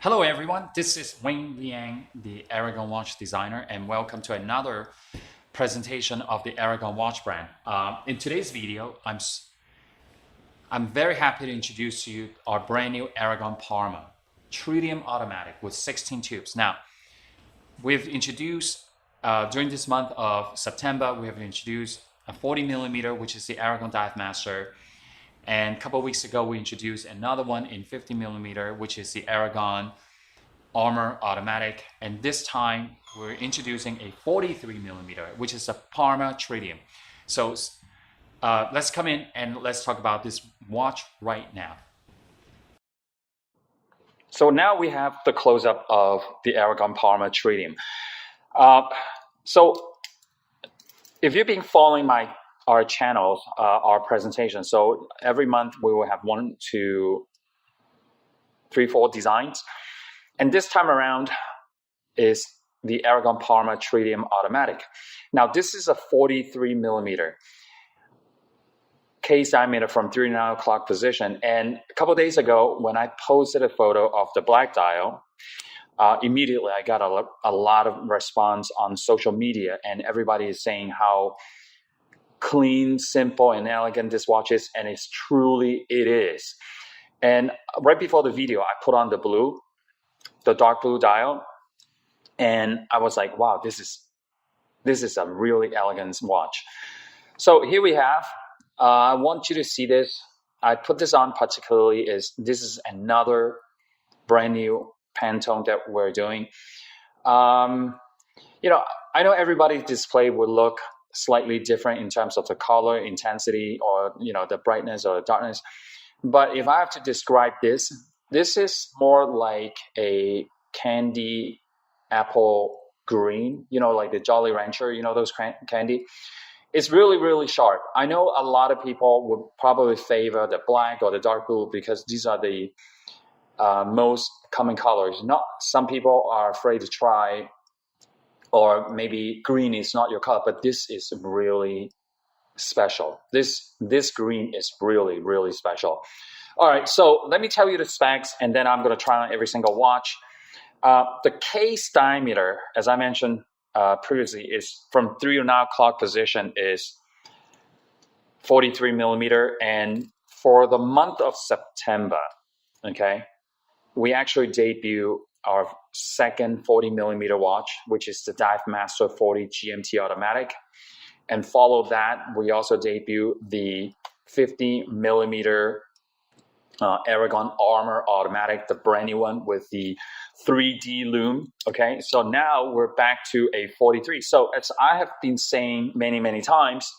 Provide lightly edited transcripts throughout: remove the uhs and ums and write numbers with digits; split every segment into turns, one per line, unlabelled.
Hello everyone, this is Wayne Liang, the Aragon watch designer, and welcome to another presentation of the Aragon watch brand. In today's video, I'm very happy to introduce to you our brand new Aragon Parma Tritium Automatic with 16 tubes. Now, we've introduced, during this month of September, we have introduced a 40 millimeter, which is the Aragon Dive Master. And a couple of weeks ago, we introduced another one in 50 millimeter, which is the Aragon Armor Automatic. And this time, we're introducing a 43 millimeter, which is a Parma Tritium. So let's come in and let's talk about this watch right now. So now we have the close-up of the Aragon Parma Tritium. So if you've been following our channels, our presentation, so every month we will have 1, 2, 3, 4 designs. And this time around is the Aragon Parma Tritium Automatic. Now this is a 43 millimeter case diameter from 3 to 9 o'clock position. And a couple of days ago, when I posted a photo of the black dial, immediately I got a lot of response on social media, and everybody is saying how clean, simple, and elegant this watch is, and it is. And right before the video, I put on the dark blue dial, and I was like, wow, this is a really elegant watch. So here we have, I want you to see this. I put this on particularly this is another brand new Pantone that we're doing. I know everybody's display will look slightly different in terms of the color intensity or the brightness or the darkness, but if I have to describe this is more like a candy apple green, like the Jolly Rancher, those candy. It's really sharp. I know a lot of people would probably favor the black or the dark blue because these are the most common colors. Not some people are afraid to try, or maybe green is not your color, but this is really special. This green is really special. All right, so let me tell you the specs, and then I'm going to try on every single watch. The case diameter, as I mentioned previously, is from 3 to 9 o'clock position is 43 millimeter, and for the month of September, okay, we actually debut our second 40 millimeter watch, which is the Dive Master 40 GMT Automatic. And follow that, we also debut the 50 millimeter Aragon Armor Automatic, the brand new one with the 3D lume. Okay, so now we're back to a 43. So as I have been saying many times,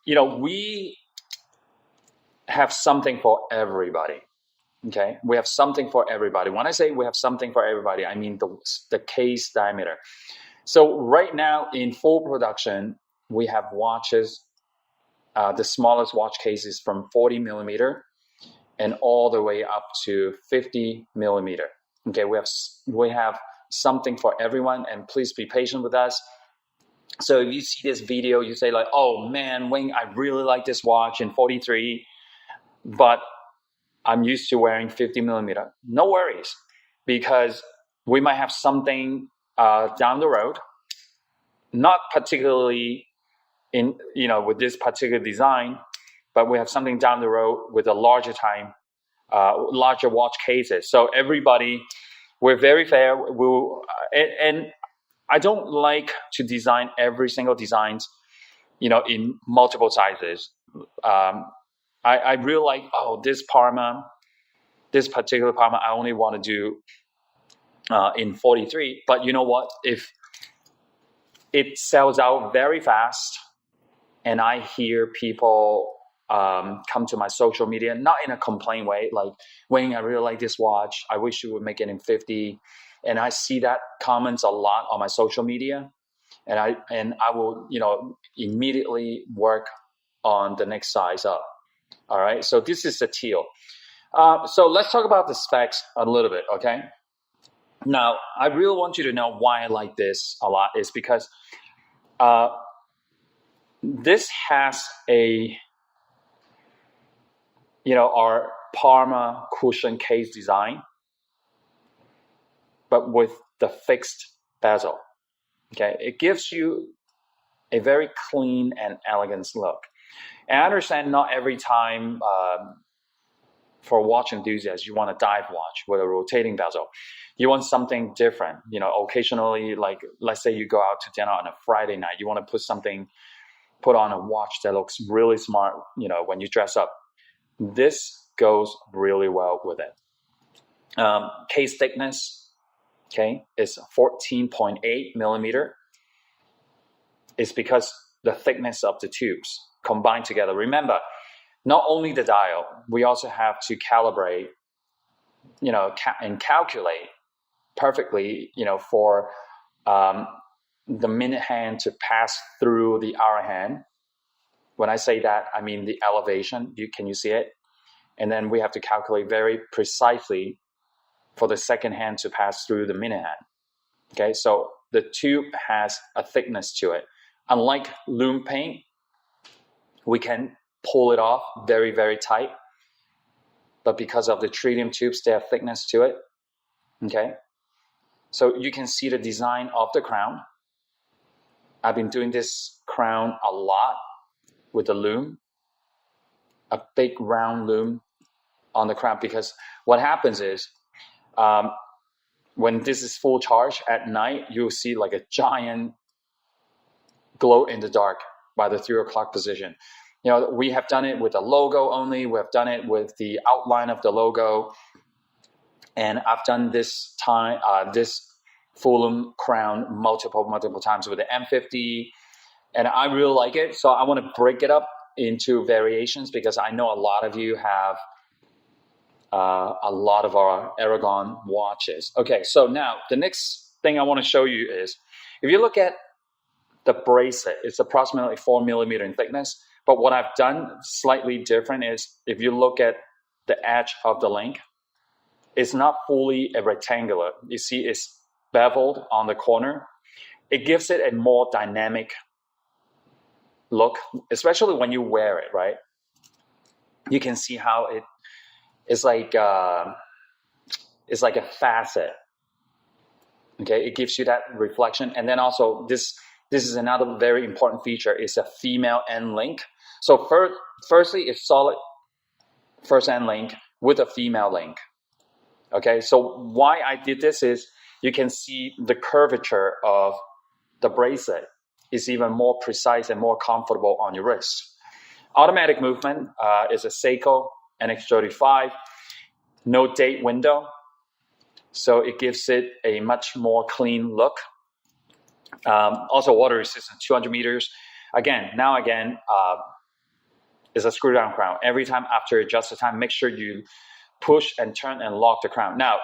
we have something for everybody. Okay, we have something for everybody. When I say we have something for everybody, I mean the case diameter. So right now in full production, we have watches, the smallest watch cases from 40 millimeter and all the way up to 50 millimeter. Okay, we have something for everyone, and please be patient with us. So if you see this video, you say like, oh man, Wayne, I really like this watch in 43, but I'm used to wearing 50 millimeter. No worries, because we might have something down the road, not particularly with this particular design, but we have something down the road with a larger watch cases. So everybody, we're very fair. And I don't like to design every single designs, in multiple sizes. I really like, this particular Parma, I only want to do in 43. But you know what? If it sells out very fast, and I hear people come to my social media, not in a complaint way, like, Wayne, I really like this watch. I wish you would make it in 50. And I see that comments a lot on my social media. And I will, immediately work on the next size up. All right. So this is the teal. So let's talk about the specs a little bit. Okay. Now, I really want you to know why I like this a lot is because this has our Parma cushion case design. but with the fixed bezel. Okay, it gives you a very clean and elegant look. And I understand not every time for watch enthusiasts, you want a dive watch with a rotating bezel. You want something different. You know, occasionally, like let's say you go out to dinner on a Friday night, you want to put on a watch that looks really smart, you know, when you dress up. This goes really well with it. Case thickness, okay, is 14.8 millimeter. It's because the thickness of the tubes combined together. Remember, not only the dial, we also have to calibrate, you know, and calculate perfectly, you know, for the minute hand to pass through the hour hand. When I say that, I mean the elevation. Can you see it? And then we have to calculate very precisely for the second hand to pass through the minute hand. Okay, so the tube has a thickness to it. Unlike loom paint, we can pull it off very, very tight. But because of the tritium tubes, they have thickness to it. Okay, so you can see the design of the crown. I've been doing this crown a lot with the loom, a big round loom on the crown, because what happens is when this is full charge at night, you'll see like a giant glow in the dark by the 3 o'clock position. You know, we have done it with the logo only. We have done it with the outline of the logo. And I've done this full loom crown multiple times with the M50. And I really like it. So I want to break it up into variations because I know a lot of you have a lot of our Aragon watches. Okay, so now the next thing I want to show you is, if you look at the bracelet, it's approximately 4 millimeter in thickness. But what I've done slightly different is, if you look at the edge of the link, it's not fully a rectangular. You see it's beveled on the corner. It gives it a more dynamic look, especially when you wear it, right? You can see how it's like a facet. Okay, it gives you that reflection. And then also this is another very important feature, is a female end link. So firstly, it's solid first end link with a female link. Okay, so why I did this is, you can see the curvature of the bracelet is even more precise and more comfortable on your wrist. Automatic movement is a Seiko NX35, no date window, so it gives it a much more clean look. Also water resistant, 200 meters. Again, is a screw down crown. Every time after adjust the time, make sure you push and turn and lock the crown. Now,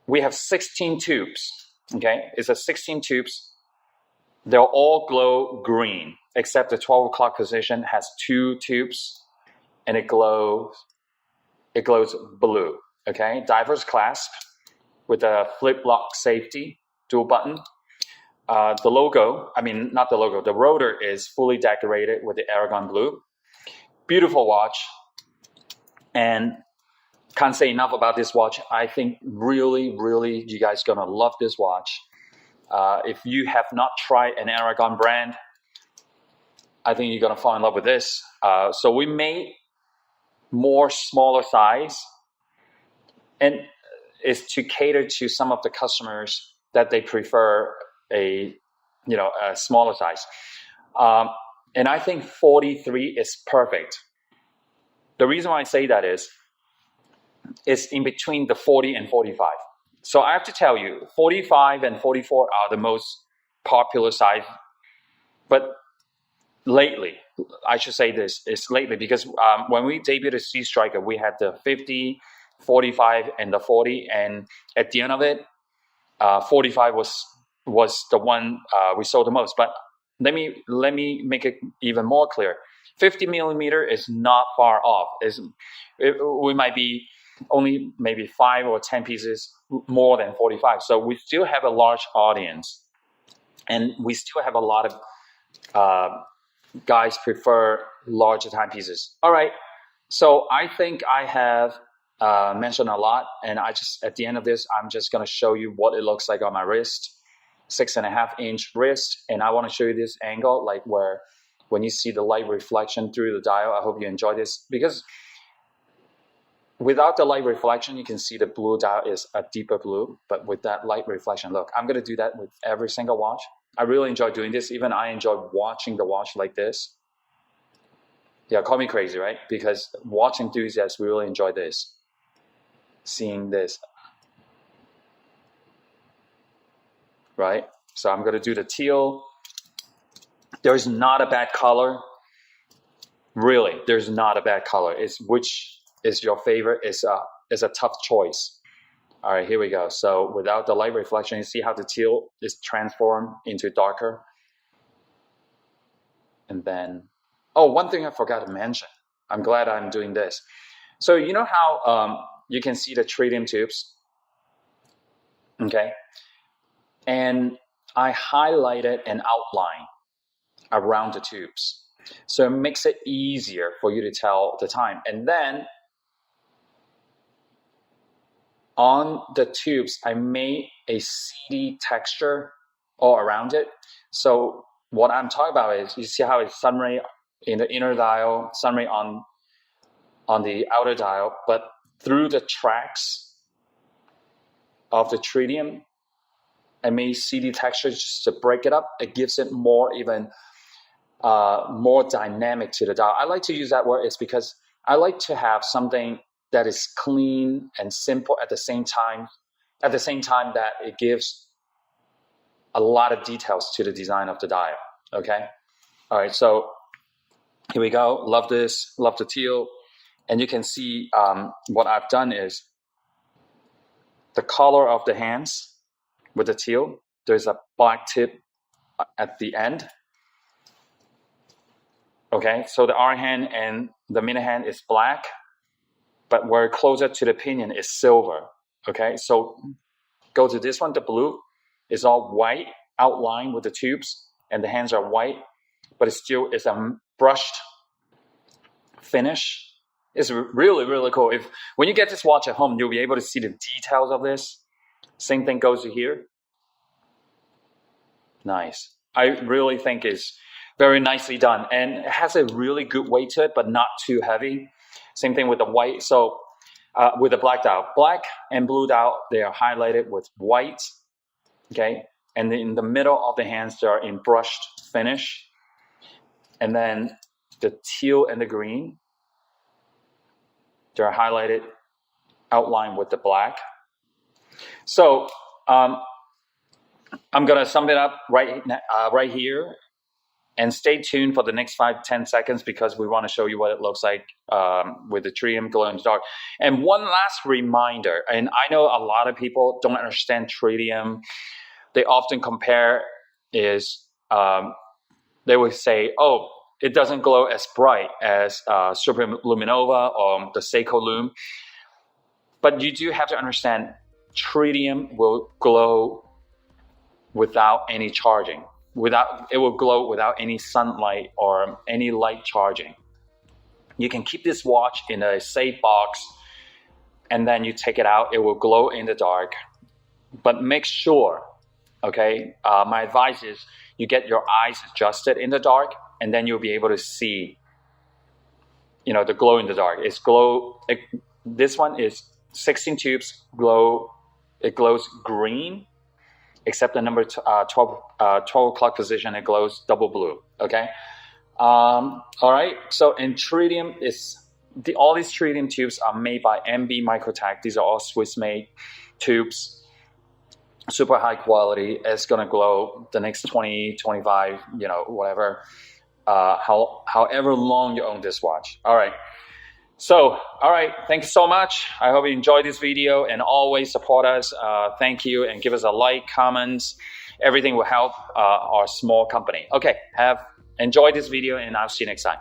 we have 16 tubes, okay? It's a 16 tubes. They'll all glow green, except the 12 o'clock position has 2 tubes, and it glows blue, okay? Diver's clasp with a flip lock safety, dual button. The logo, not the logo, the rotor is fully decorated with the Aragon blue. Beautiful watch. And can't say enough about this watch. I think really, really, you guys gonna love this watch. If you have not tried an Aragon brand, I think you're gonna fall in love with this. So we made more smaller size, and it's to cater to some of the customers that they prefer a smaller size. And I think 43 is perfect. The reason why I say that is, it's in between the 40 and 45. So I have to tell you, 45 and 44 are the most popular size. But lately, I should say this, is lately, because when we debuted the Sea Striker, we had the 50, 45, and the 40. And at the end of it, 45 was the one we sold the most. But let me make it even more clear. 50 millimeter is not far off. We might be only maybe 5 or 10 pieces more than 45. So we still have a large audience, and we still have a lot of guys prefer larger timepieces. All right, so I think I have mentioned a lot, and at the end of this, I'm just going to show you what it looks like on my wrist. 6.5-inch wrist, and I want to show you this angle, like where when you see the light reflection through the dial. I hope you enjoy this, because without the light reflection, you can see the blue dial is a deeper blue, but with that light reflection, look, I'm going to do that with every single watch. I really enjoy doing this. Even I enjoy watching the watch like this. Yeah, call me crazy, right? Because watch enthusiasts really enjoy this, seeing this. Right? So I'm going to do the teal. There's not a bad color. Really, there's not a bad color. It's which is your favorite is a tough choice. All right, here we go. So without the light reflection, you see how the teal is transformed into darker. And then, oh, one thing I forgot to mention. I'm glad I'm doing this. So you know how you can see the tritium tubes? Okay. And I highlighted an outline around the tubes. So it makes it easier for you to tell the time. And then on the tubes, I made a seedy texture all around it. So what I'm talking about is, you see how it's sunray in the inner dial, sunray on the outer dial, but through the tracks of the tritium, I made seedy texture just to break it up. It gives it more dynamic to the dial. I like to use that word is because I like to have something that is clean and simple at the same time that it gives a lot of details to the design of the dial. Okay. All right. So here we go. Love this. Love the teal. And you can see what I've done is the color of the hands with the teal. There's a black tip at the end. Okay, so the R hand and the minute hand is black, but where closer to the pinion is silver. Okay, so go to this one, the blue is all white, outlined with the tubes, and the hands are white, but it still is a brushed finish. It's really, really cool. When you get this watch at home, you'll be able to see the details of this. Same thing goes to here. Nice. I really think it's very nicely done, and it has a really good weight to it, but not too heavy. Same thing with the white. So with the black dial, black and blue dial, they are highlighted with white. Okay, and in the middle of the hands, they are in brushed finish, and then the teal and the green, they're highlighted, outlined with the black. So I'm gonna sum it up right here. And stay tuned for the next 5-10 seconds, because we want to show you what it looks like with the tritium glow in the dark. And one last reminder, and I know a lot of people don't understand tritium. They often compare they would say, oh, it doesn't glow as bright as superluminova or the Seiko Lume. But you do have to understand, tritium will glow without any charging. It will glow without any sunlight or any light charging. You can keep this watch in a safe box, and then you take it out. It will glow in the dark. But make sure, okay, my advice is you get your eyes adjusted in the dark, and then you'll be able to see, the glow in the dark. This one is 16 tubes glow. It glows green. Except the number 12 o'clock position, it glows double blue. Okay. All right. So in tritium, all these tritium tubes are made by MB Microtech. These are all Swiss-made tubes, super high quality. It's gonna glow the next 20, 25, whatever, however long you own this watch. All right. So, all right, thank you so much. I hope you enjoyed this video, and always support us. Thank you, and give us a like, comments. Everything will help our small company. Okay, enjoy this video, and I'll see you next time.